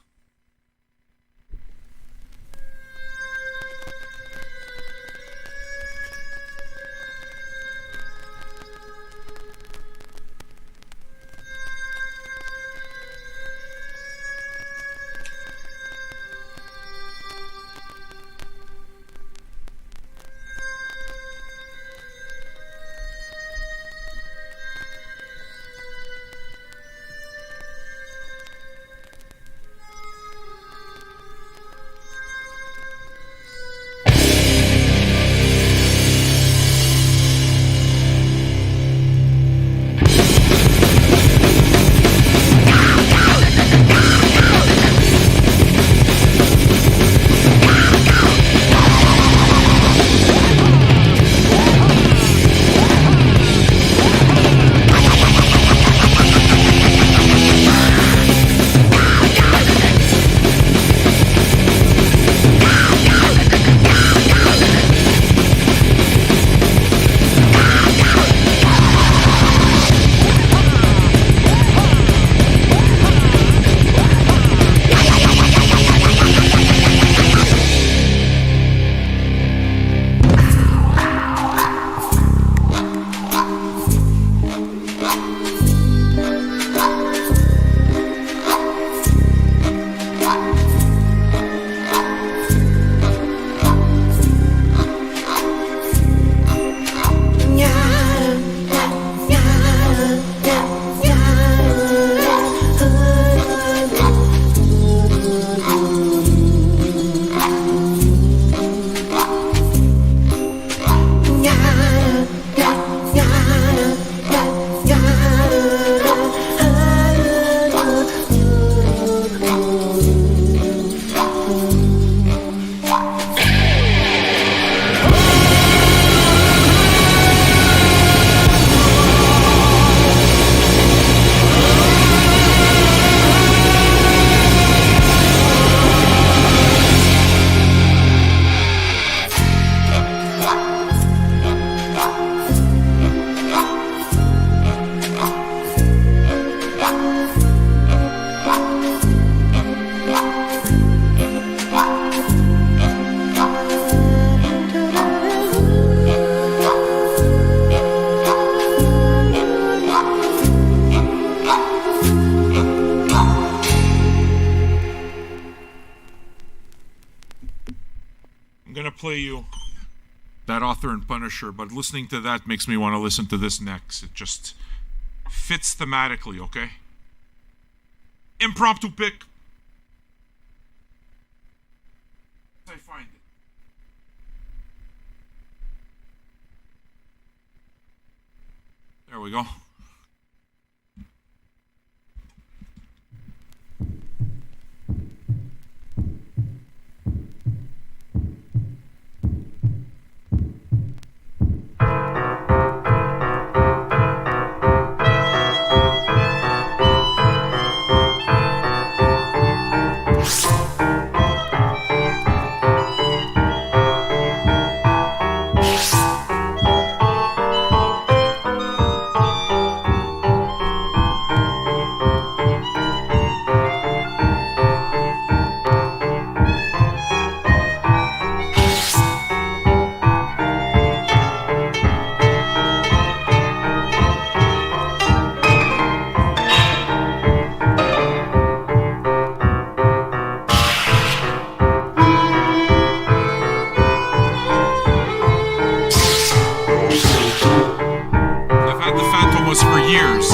Play you that Author and Punisher, but listening to that makes me want to listen to this next. It just fits thematically, okay? Impromptu pick. I find it. There we go. For years.